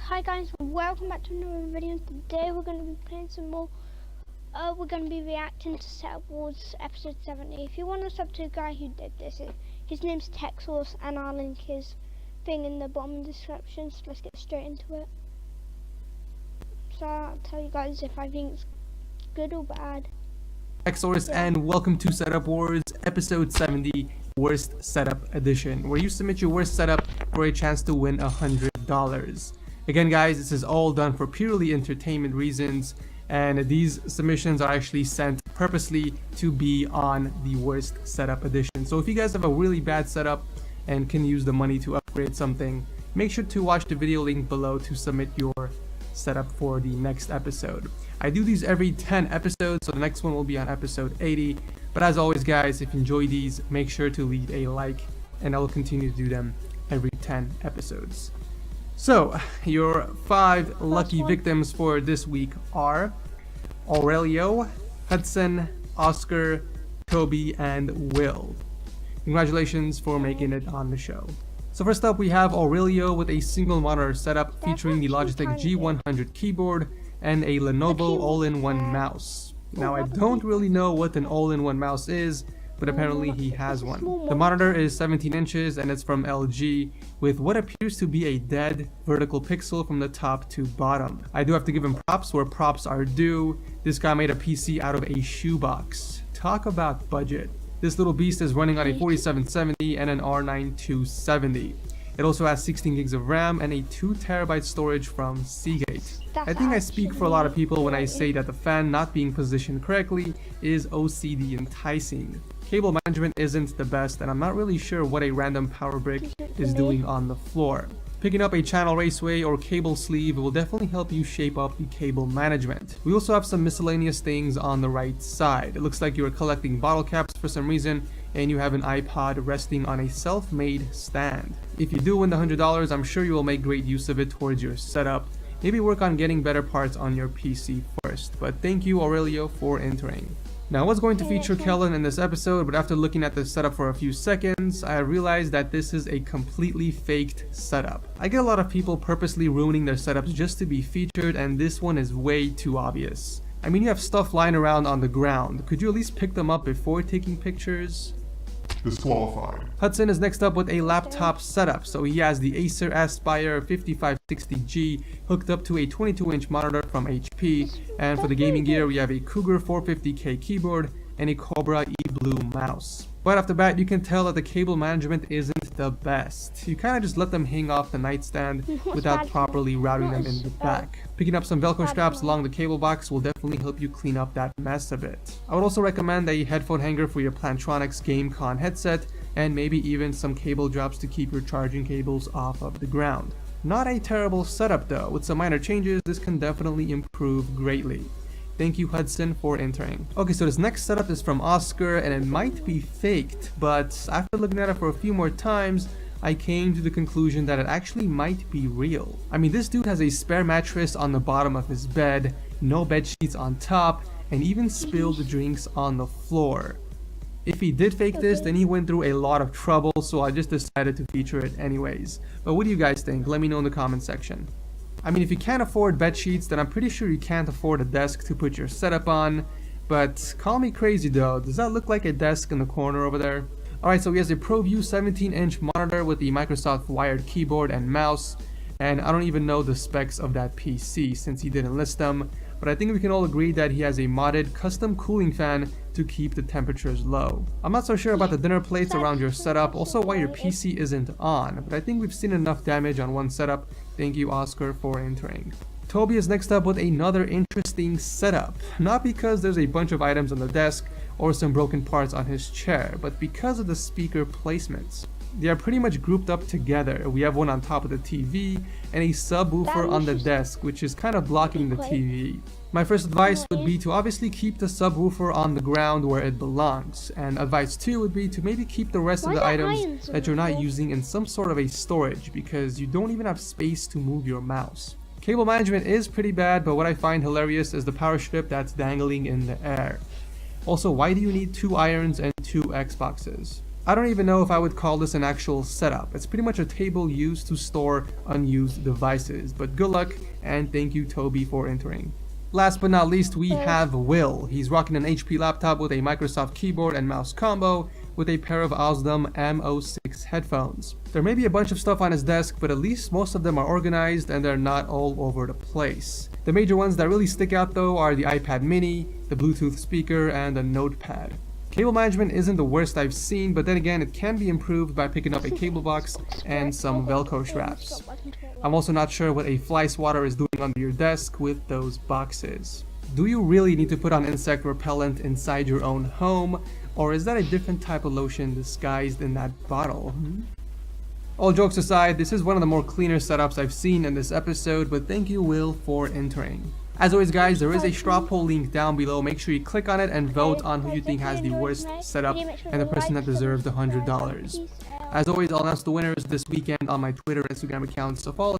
Hi guys, welcome back to another video. Today we're going to be playing some more. We're going to be reacting to Setup Wars episode 70. If you want to sub to the guy who did this, his name's TechSource, and I'll link his thing in the bottom description. So let's get straight into it. So I'll tell you guys if I think it's good or bad. TechSource, and welcome to Setup Wars episode 70, Worst Setup Edition, where you submit your worst setup for a chance to win $100. Again guys, this is all done for purely entertainment reasons, and these submissions are actually sent purposely to be on the Worst Setup Edition. So if you guys have a really bad setup and can use the money to upgrade something, make sure to watch the video link below to submit your setup for the next episode. I do these every 10 episodes, so the next one will be on episode 80. But as always guys, if you enjoy these, make sure to leave a like, and I will continue to do them every 10 episodes. So, your 5 lucky victims for this week are Aurelio, Hudson, Oscar, Toby, and Will. Congratulations for making it on the show. So first up, we have Aurelio with a single monitor setup featuring the Logitech G100 keyboard and a Lenovo all-in-one mouse. Now, I don't really know what an all-in-one mouse is, but apparently he has one. The monitor is 17 inches and it's from LG, with what appears to be a dead vertical pixel from the top to bottom. I do have to give him props where props are due. This guy made a PC out of a shoebox. Talk about budget. This little beast is running on a 4770 and an R9 270. It also has 16 gigs of RAM and a 2TB storage from Seagate. I think I speak for a lot of people when I say that the fan not being positioned correctly is OCD enticing. Cable management isn't the best, and I'm not really sure what a random power brick is doing on the floor. Picking up a channel raceway or cable sleeve will definitely help you shape up the cable management. We also have some miscellaneous things on the right side. It looks like you are collecting bottle caps for some reason, and you have an iPod resting on a self-made stand. If you do win the $100, I'm sure you will make great use of it towards your setup. Maybe work on getting better parts on your PC first. But thank you, Aurelio, for entering. Now, I was going to feature Kellen in this episode, but after looking at the setup for a few seconds, I realized that this is a completely faked setup. I get a lot of people purposely ruining their setups just to be featured, and this one is way too obvious. I mean, you have stuff lying around on the ground. Could you at least pick them up before taking pictures? Disqualified. Hudson is next up with a laptop setup. So he has the Acer Aspire 5560G hooked up to a 22-inch monitor from HP, and for the gaming gear we have a Cougar 450K keyboard and a Cobra eBlue mouse. Right off the bat, you can tell that the cable management isn't the best. You kind of just let them hang off the nightstand without properly routing them in the back. Picking up some Velcro straps along the cable box will definitely help you clean up that mess a bit. I would also recommend a headphone hanger for your Plantronics GameCon headset, and maybe even some cable drops to keep your charging cables off of the ground. Not a terrible setup though. With some minor changes, this can definitely improve greatly. Thank you, Hudson, for entering. Okay, so this next setup is from Oscar, and it might be faked, but after looking at it for a few more times, I came to the conclusion that it actually might be real. I mean, this dude has a spare mattress on the bottom of his bed, no bed sheets on top, and even spilled drinks on the floor. If he did fake this, then he went through a lot of trouble, so I just decided to feature it anyways. But what do you guys think? Let me know in the comment section. I mean, if you can't afford bed sheets, then I'm pretty sure you can't afford a desk to put your setup on. But call me crazy though, does that look like a desk in the corner over there? Alright, so he has a ProView 17-inch monitor with the Microsoft wired keyboard and mouse. And I don't even know the specs of that PC since he didn't list them. But I think we can all agree that he has a modded custom cooling fan to keep the temperatures low. I'm not so sure about the dinner plates around your setup, also why your PC isn't on, but I think we've seen enough damage on one setup. Thank you, Oscar, for entering. Toby is next up with another interesting setup. Not because there's a bunch of items on the desk or some broken parts on his chair, but because of the speaker placements. They are pretty much grouped up together. We have one on top of the TV and a subwoofer on the desk, which is kind of blocking the TV. My first advice would be to obviously keep the subwoofer on the ground where it belongs, and advice 2 would be to maybe keep the rest of the items that you're not using in some sort of a storage, because you don't even have space to move your mouse. Cable management is pretty bad, but what I find hilarious is the power strip that's dangling in the air. Also, why do you need 2 irons and 2 Xboxes? I don't even know if I would call this an actual setup. It's pretty much a table used to store unused devices. But good luck, and thank you, Toby, for entering. Last but not least, we have Will. He's rocking an HP laptop with a Microsoft keyboard and mouse combo with a pair of Osdom M06 headphones. There may be a bunch of stuff on his desk, but at least most of them are organized and they're not all over the place. The major ones that really stick out though are the iPad mini, the Bluetooth speaker, and the notepad. Cable management isn't the worst I've seen, but then again it can be improved by picking up a cable box and some Velcro straps. I'm also not sure what a fly swatter is doing under your desk with those boxes. Do you really need to put on insect repellent inside your own home, or is that a different type of lotion disguised in that bottle? All jokes aside, this is one of the more cleaner setups I've seen in this episode, but thank you, Will, for entering. As always guys, there is a straw poll link down below. Make sure you click on it and vote on who you think has the worst setup and the person that deserves the $100. As always, I'll announce the winners this weekend on my Twitter and Instagram accounts, so follow